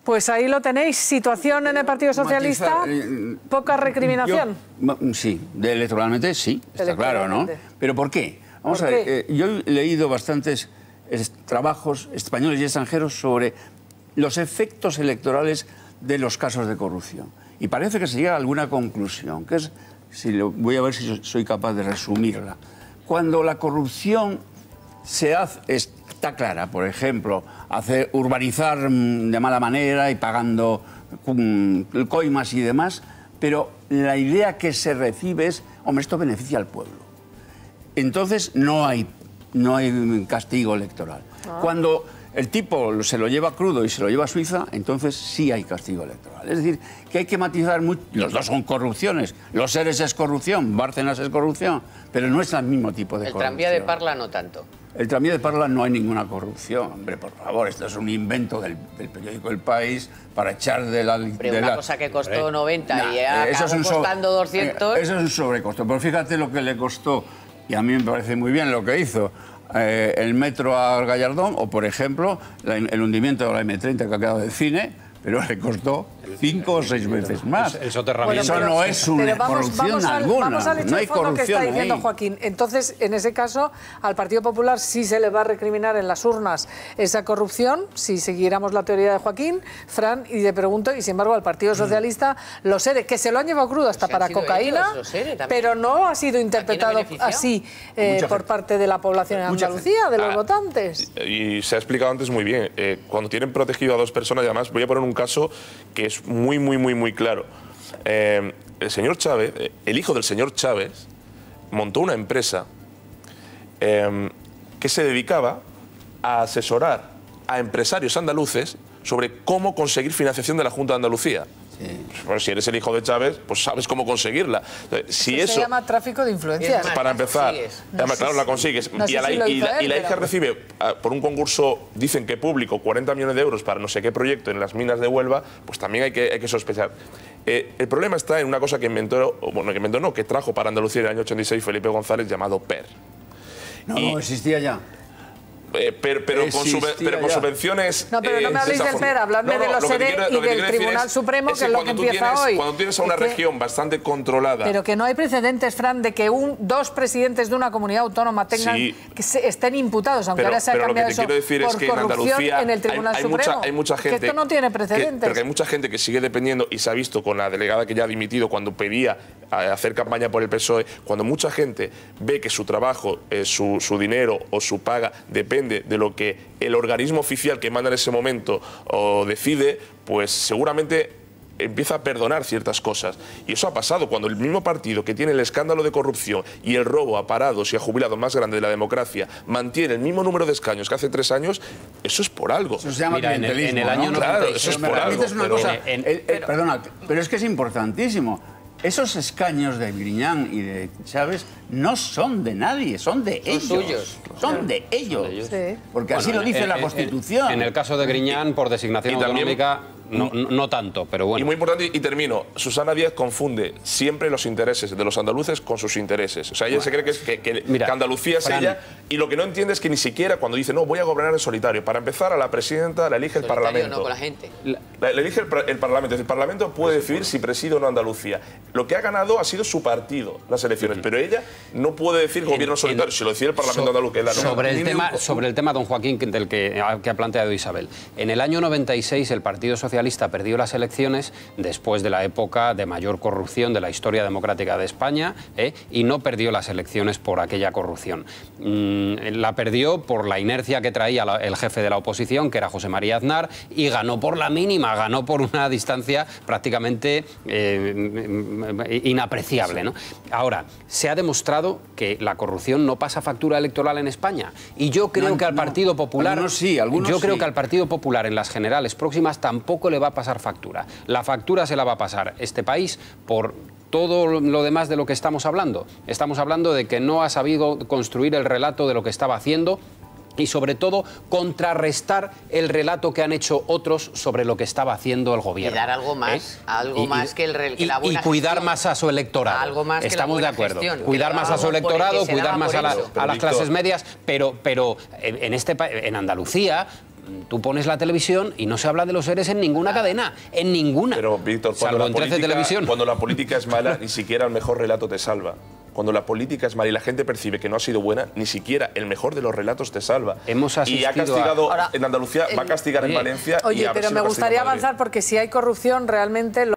Pues ahí lo tenéis, situación en el Partido Socialista, poca recriminación. Sí, electoralmente sí, está claro, ¿no? ¿Pero por qué? Vamos a ver, yo he leído bastantes trabajos españoles y extranjeros sobre los efectos electorales de los casos de corrupción. Y parece que se llega a alguna conclusión, que es, voy a ver si soy capaz de resumirla. Cuando la corrupción está clara, por ejemplo, urbanizar de mala manera y pagando coimas y demás, pero la idea que se recibe es, hombre, esto beneficia al pueblo. Entonces no hay castigo electoral. Cuando el tipo se lo lleva crudo y se lo lleva a Suiza, entonces sí hay castigo electoral. Es decir, que hay que matizar mucho. Los dos son corrupciones. Los Eres es corrupción, Bárcenas es corrupción, pero no es el mismo tipo de corrupción. El tranvía de Parla no tanto. El tranvía de Parla no hay ninguna corrupción. Hombre, por favor, esto es un invento del periódico El País para echar de la... Pero una cosa que costó 90 y acabó costando 200... Eso es un sobrecosto. Pero fíjate lo que le costó, y a mí me parece muy bien lo que hizo, el metro a Gallardón, o por ejemplo, el hundimiento de la M30 que ha quedado de cine, pero le costó 5 o 6 veces más. El soterramiento. Eso no es una corrupción alguna. Vamos al hecho de fondo que está diciendo Joaquín. Entonces, en ese caso, al Partido Popular sí se le va a recriminar en las urnas esa corrupción, si siguiéramos la teoría de Joaquín, Fran, y le pregunto, y sin embargo al Partido Socialista, los ERE, que se lo han llevado crudo hasta para cocaína, pero no ha sido interpretado así por parte de la población en Andalucía, de los votantes. Y se ha explicado antes muy bien. Cuando tienen protegido a dos personas, y además voy a poner un caso que es muy claro. El señor Chávez, el hijo del señor Chávez, montó una empresa que se dedicaba a asesorar a empresarios andaluces sobre cómo conseguir financiación de la Junta de Andalucía. Bueno, si eres el hijo de Chávez, pues sabes cómo conseguirla. Si eso se llama tráfico de influencias. Para empezar, además, claro, la consigues. No sé y la hija recibe, por un concurso, dicen que público, 40 millones de euros para no sé qué proyecto en las minas de Huelva, pues también hay que sospechar. El problema está en una cosa que que trajo para Andalucía en el año 86 Felipe González, llamado PER. No existía ya. Pero con subvenciones... No, pero no me habléis del PER, habladme de los ERE y del Tribunal Supremo, que es lo que empieza hoy. Cuando tienes a una región bastante controlada... Pero que no hay precedentes, Fran, de que dos presidentes de una comunidad autónoma tengan que estén imputados, aunque ahora se ha cambiado eso, por corrupción en el Tribunal Supremo. Hay mucha gente... Que esto no tiene precedentes. Pero que hay mucha gente que sigue dependiendo, y se ha visto con la delegada que ya ha dimitido cuando pedía hacer campaña por el PSOE, cuando mucha gente ve que su trabajo, su dinero o su paga depende de lo que el organismo oficial que manda en ese momento decide, pues seguramente empieza a perdonar ciertas cosas. Y eso ha pasado cuando el mismo partido que tiene el escándalo de corrupción y el robo a parados y a jubilados más grande de la democracia mantiene el mismo número de escaños que hace 3 años, eso es por algo. Eso se llama clientelismo, en el año 96, claro, eso es por algo. Perdona, pero es que es importantísimo. Esos escaños de Griñán y de Chávez no son de nadie, son de ellos. Suyos. Son de ellos. Sí. Porque así lo dice la Constitución. En el caso de Griñán, por designación autonómica, no tanto, pero bueno. Y muy importante, y termino, Susana Díaz confunde siempre los intereses de los andaluces con sus intereses. O sea, ella se cree que Andalucía es ella, y lo que no entiende es que ni siquiera cuando dice, no, voy a gobernar en solitario. Para empezar, a la presidenta la elige el Parlamento. No, con la gente. La elige el Parlamento. El Parlamento puede decidir si preside o no Andalucía. Lo que ha ganado ha sido su partido, las elecciones, pero ella no puede decir gobierno solitario, si lo decide el Parlamento andaluz. Sobre el tema, don Joaquín, del que ha planteado Isabel. En el año 96 el Partido Socialista perdió las elecciones después de la época de mayor corrupción de la historia democrática de España, y no perdió las elecciones por aquella corrupción. La perdió por la inercia que traía el jefe de la oposición, que era José María Aznar, y ganó por la mínima, ganó por una distancia prácticamente inapreciable, ¿no? Ahora, se ha demostrado que la corrupción no pasa factura electoral en España, y yo creo que al Partido Popular... Creo que al Partido Popular en las generales próximas tampoco le va a pasar factura. La factura se la va a pasar este país por todo lo demás de lo que estamos hablando. Estamos hablando de que no ha sabido construir el relato de lo que estaba haciendo, y sobre todo contrarrestar el relato que han hecho otros sobre lo que estaba haciendo el gobierno. Y dar algo más, más que la buena y cuidar gestión. Más a su electorado. Algo más Estamos que la de acuerdo. gestión, cuidar más a su electorado, cuidar más a las Víctor, clases medias, pero en Andalucía tú pones la televisión y no se habla de los ERES en ninguna cadena, en ninguna. Pero, Víctor, salvo en 13 Televisión. Cuando la política es mala, ni siquiera el mejor relato te salva. Cuando la política es mala y la gente percibe que no ha sido buena, ni siquiera el mejor de los relatos te salva. Hemos asistido y ha castigado en Andalucía, va a castigar en Valencia. Oye, pero me gustaría avanzar porque si hay corrupción realmente...